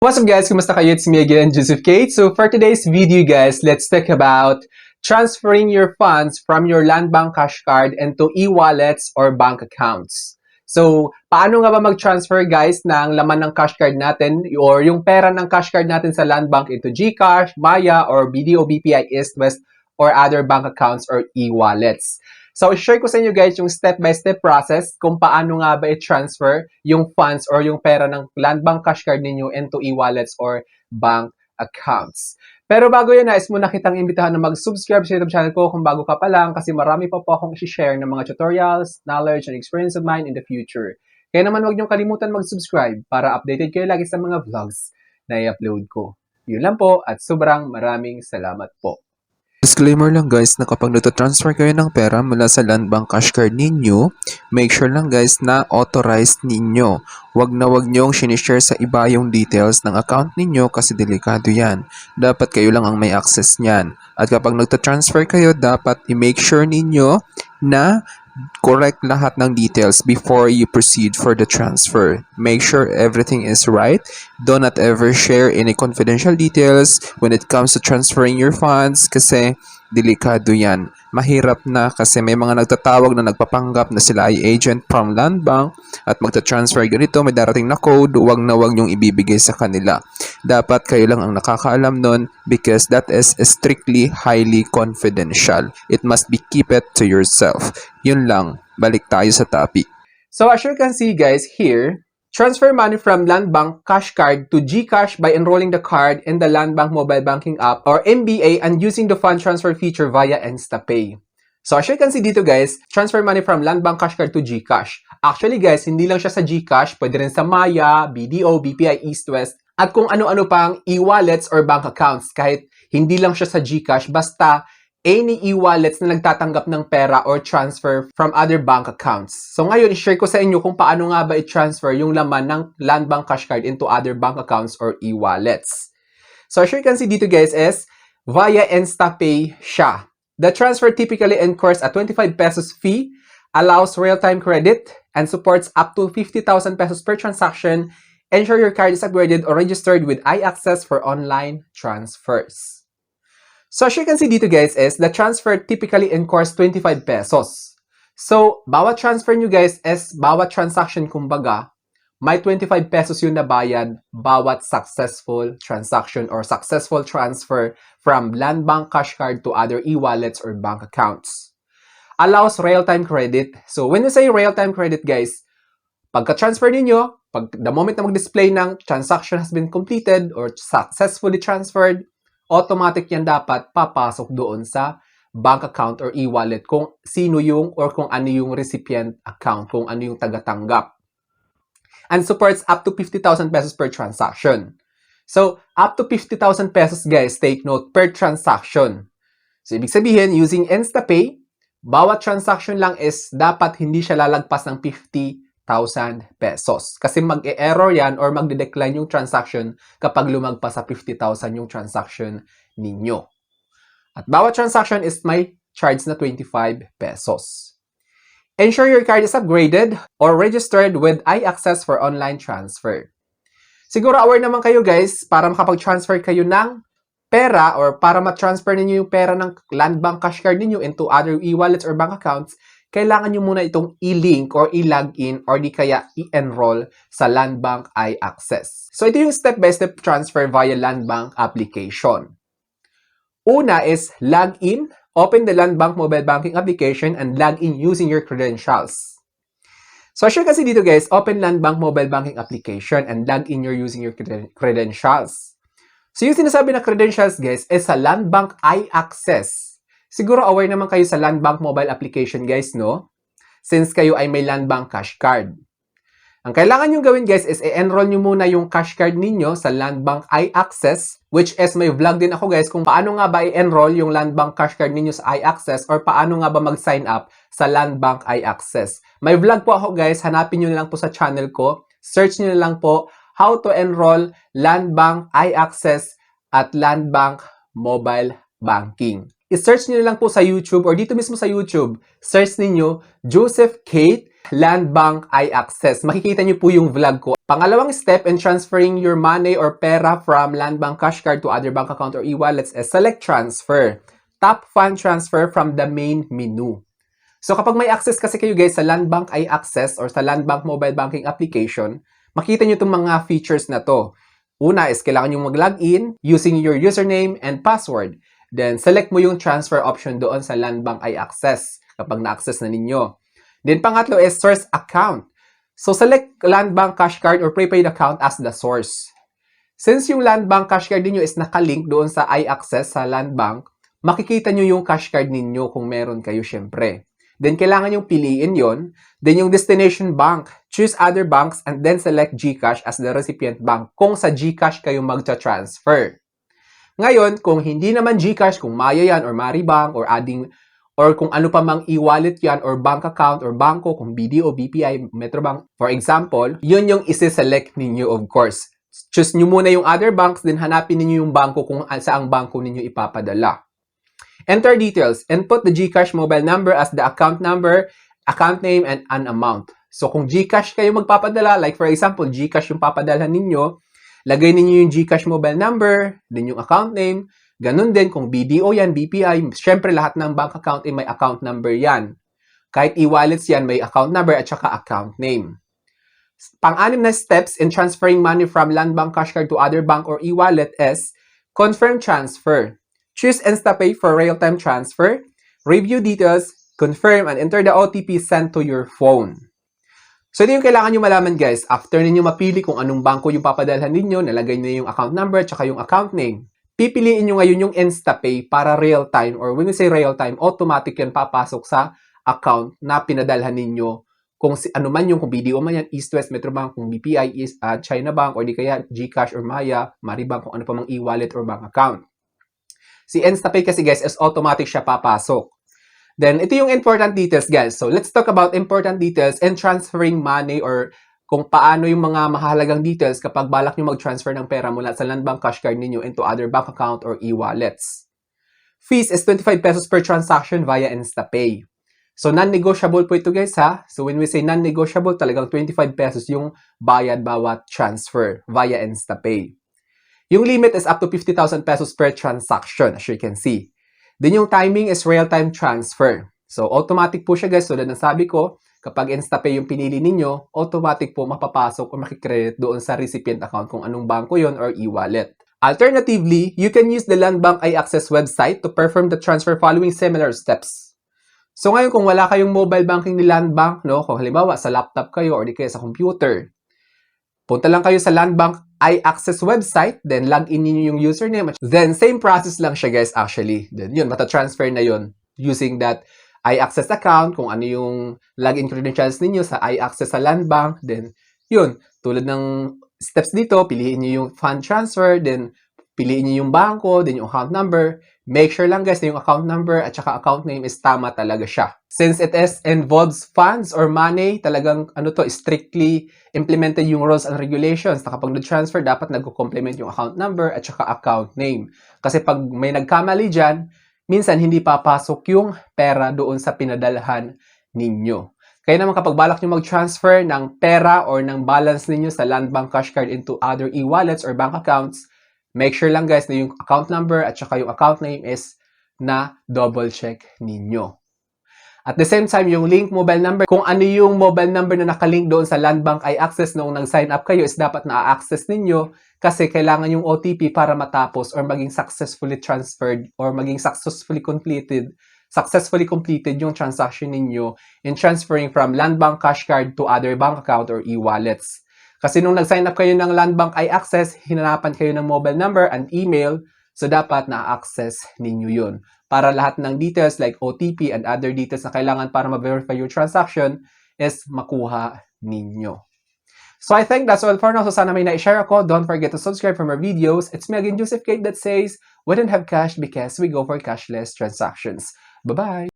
What's up guys? Kumusta kayo? It's me again, Joseph Kate. So for today's video guys, let's talk about transferring your funds from your Land Bank cash card into e-wallets or bank accounts. So, paano nga ba mag-transfer guys ng laman ng cash card natin or yung pera ng cash card natin sa Land Bank into GCash, Maya, or BDO, BPI, East, West, or other bank accounts or e-wallets. So, share ko sa inyo guys yung step-by-step process kung paano nga ba i-transfer yung funds or yung pera ng Land Bank cash card ninyo into e-wallets or bank accounts. Pero bago yan, nais muna kitang imbitahan na mag-subscribe sa YouTube channel ko kung bago ka pa lang kasi marami pa po akong i-share ng mga tutorials, knowledge, and experience of mine in the future. Kaya naman huwag niyong kalimutan mag-subscribe para updated kayo lagi sa mga vlogs na i-upload ko. Yun lang po at sobrang maraming salamat po. Disclaimer lang guys na kapag nagtatransfer kayo ng pera mula sa Land Bank cash card ninyo, make sure lang guys na authorized ninyo. Wag na wag nyong sinishare sa iba yung details ng account ninyo kasi delikado yan. Dapat kayo lang ang may access niyan. At kapag nagtatransfer kayo, dapat i-make sure ninyo na correct lahat ng details before you proceed for the transfer. Make sure everything is right. Do not ever share any confidential details when it comes to transferring your funds kasi delikado yan. Mahirap na kasi may mga nagtatawag na nagpapanggap na sila ay agent from Land Bank at magta-transfer ganito, may darating na code, wag na wag nyong ibibigay sa kanila. Dapat kayo lang ang nakakaalam nun because that is strictly highly confidential. It must be keep it to yourself. Yun lang, balik tayo sa topic. So as you can see guys here, transfer money from Land Bank cash card to GCash by enrolling the card in the Land Bank mobile banking app or MBA and using the fund transfer feature via InstaPay. So as you can see dito guys, transfer money from Land Bank cash card to GCash. Actually guys, hindi lang siya sa GCash, pwede rin sa Maya, BDO, BPI, East, West, at kung ano-ano pang e-wallets or bank accounts. Kahit hindi lang siya sa GCash, basta any e-wallets na nagtatanggap ng pera or transfer from other bank accounts. So ngayon, i-share ko sa inyo kung paano nga ba i-transfer yung laman ng Land Bank cash card into other bank accounts or e-wallets. So as you can see dito guys is via InstaPay siya. The transfer typically incurs a 25 pesos fee, allows real-time credit, and supports up to 50,000 pesos per transaction. Ensure your card is upgraded or registered with iAccess for online transfers. So as you can see dito guys is the transfer typically incurs 25 pesos. So bawat transfer nyo guys is bawat transaction kumbaga may 25 pesos yung nabayad bawat successful transaction or successful transfer from Land Bank cash card to other e-wallets or bank accounts. Allows real-time credit. So when you say real-time credit guys, pagka-transfer ninyo, the moment na mag-display ng transaction has been completed or successfully transferred, automatic yan dapat papasok doon sa bank account or e-wallet kung sino yung or kung ano yung recipient account, kung ano yung tagatanggap. And supports up to 50,000 pesos per transaction. So, up to 50,000 pesos guys, take note, per transaction. So, ibig sabihin, using InstaPay, bawat transaction lang is dapat hindi siya lalagpas ng 50,000 pesos. Kasi mag-e-error yan or magde-decline yung transaction kapag lumagpas sa 50,000 yung transaction ninyo. At bawat transaction is may charge na 25 pesos. Ensure your card is upgraded or registered with iAccess for online transfer. Siguro aware naman kayo guys para makapag-transfer kayo ng pera or para ma-transfer ninyo yung pera ng Land Bank cash card ninyo into other e-wallets or bank accounts, kailangan nyo muna itong i-link or i-login or di kaya i-enroll sa Land Bank iAccess. So ito yung step-by-step transfer via Land Bank application. Una is login, open the Land Bank mobile banking application and log in using your credentials. So as you can see dito guys, open Land Bank mobile banking application and log in using your credentials. So yung sinasabi na credentials guys is sa Land Bank iAccess. Siguro aware naman kayo sa Land Bank mobile application guys, no? Since kayo ay may Land Bank cash card. Ang kailangan nyo gawin guys is i-enroll nyo muna yung cash card ninyo sa Land Bank iAccess, which is may vlog din ako guys kung paano nga ba i-enroll yung Land Bank cash card ninyo sa iAccess or paano nga ba mag-sign up sa Land Bank iAccess. May vlog po ako guys, hanapin nyo na lang po sa channel ko. Search nyo na lang po how to enroll Land Bank iAccess at Land Bank mobile banking. I-search nyo na lang po sa YouTube or dito mismo sa YouTube. Search ninyo Joseph Kate Land Bank iAccess. Makikita nyo po yung vlog ko. Pangalawang step in transferring your money or pera from Land Bank Cash Card to other bank account or e-wallets is select transfer. Tap fund transfer from the main menu. So kapag may access kasi kayo guys sa Land Bank iAccess or sa Land Bank mobile banking application, makita nyo itong mga features na to. Una is kailangan nyo mag-login using your username and password. Then select mo yung transfer option doon sa Land Bank iAccess kapag na-access na ninyo. Then pangatlo is source account. So select Land Bank Cash Card or prepaid account as the source. Since yung Land Bank Cash Card ninyo is nakalink doon sa iAccess sa Land Bank, makikita nyo yung cash card ninyo kung meron kayo syempre. Then kailangan yung piliin yon. Then yung destination bank, choose other banks and then select GCash as the recipient bank kung sa GCash kayo magta-transfer. Ngayon, kung hindi naman GCash, kung Maya yan or Maribank or or kung ano pa mang e-wallet yan or bank account or banko, kung BDO, BPI, Metrobank, for example, yun yung isi-select ninyo of course. Choose nyo muna yung other banks, then hanapin ninyo yung banko kung saang banko ninyo ipapadala. Enter details. Input the GCash mobile number as the account number, account name, and an amount. So kung GCash kayo magpapadala, like for example, GCash yung papadala ninyo, lagay ninyo yung GCash mobile number, then yung account name. Ganun din kung BDO yan, BPI, syempre lahat ng bank account ay may account number yan. Kahit e-wallets yan, may account number at saka account name. Pang-anim na steps in transferring money from Land Bank Cash Card to other bank or e-wallet is confirm transfer. Choose InstaPay for real-time transfer. Review details, confirm, and enter the OTP sent to your phone. So, ito yung kailangan nyo malaman guys. After ninyo mapili kung anong banko yung papadalhan ninyo, nalagay nyo yung account number at saka yung account name. Pipiliin nyo ngayon yung InstaPay para real-time or when we say real-time, automatic yan papasok sa account na pinadalhan ninyo. Kung ano man yung, kung BDO man yan, East West, Metrobank, kung BPI, China Bank, or di kaya GCash or Maya, Maribank, kung ano pa mang e-wallet or bank account. Si InstaPay kasi guys, is automatic siya papasok. Then, ito yung important details guys. So, let's talk about important details in transferring money or kung paano yung mga mahalagang details kapag balak nyo mag-transfer ng pera mula sa Land Bank Cash Card ninyo into other bank account or e-wallets. Fees is 25 pesos per transaction via InstaPay. So, non-negotiable po ito guys ha. So, when we say non-negotiable, talagang 25 pesos yung bayad bawat transfer via InstaPay. Yung limit is up to 50,000 pesos per transaction as you can see. Then yung timing is real-time transfer. So, automatic po siya guys. So, na nasabi ko, kapag InstaPay yung pinili ninyo, automatic po mapapasok o makikredit doon sa recipient account kung anong banko yon or e-wallet. Alternatively, you can use the Land Bank iAccess website to perform the transfer following similar steps. So ngayon kung wala kayong mobile banking ni Land Bank, no, kung halimbawa sa laptop kayo or di kaya sa computer, punta lang kayo sa Land Bank iAccess website, then log in niyo yung username. Then same process lang siya guys actually. Then yun, mata-transfer na yun using that iAccess account, kung ano yung login credentials ninyo sa iAccess sa Land Bank, then yun, tulad ng steps dito, piliin nyo yung fund transfer, then piliin nyo yung banko, then yung account number. Make sure lang guys na yung account number at saka account name is tama talaga siya. Since it involves funds or money, talagang strictly implemented yung rules and regulations na kapag na-transfer, dapat nag-complement yung account number at saka account name. Kasi pag may nagkamali dyan, minsan hindi papasok yung pera doon sa pinadalhan ninyo. Kaya naman kapag balak nyo mag-transfer ng pera or ng balance ninyo sa Land Bank Cash Card into other e-wallets or bank accounts, make sure lang guys na yung account number at saka yung account name is na double check ninyo. At the same time, yung link mobile number, kung ano yung mobile number na nakalink doon sa Land Bank iAccess noong nag-sign up kayo is dapat na-access ninyo kasi kailangan yung OTP para matapos or maging successfully transferred or maging successfully completed yung transaction ninyo in transferring from Land Bank Cash Card to other bank account or e-wallets. Kasi nung nag-sign up kayo ng Land Bank iAccess, hinanapan kayo ng mobile number and email, so dapat na-access ninyo yun. Para lahat ng details like OTP and other details na kailangan para ma-verify your transaction is makuha ninyo. So I think that's all for now. So sana may na-share ako. Don't forget to subscribe for more videos. It's me again, Joseph Kate, that says, we don't have cash because we go for cashless transactions. Bye-bye!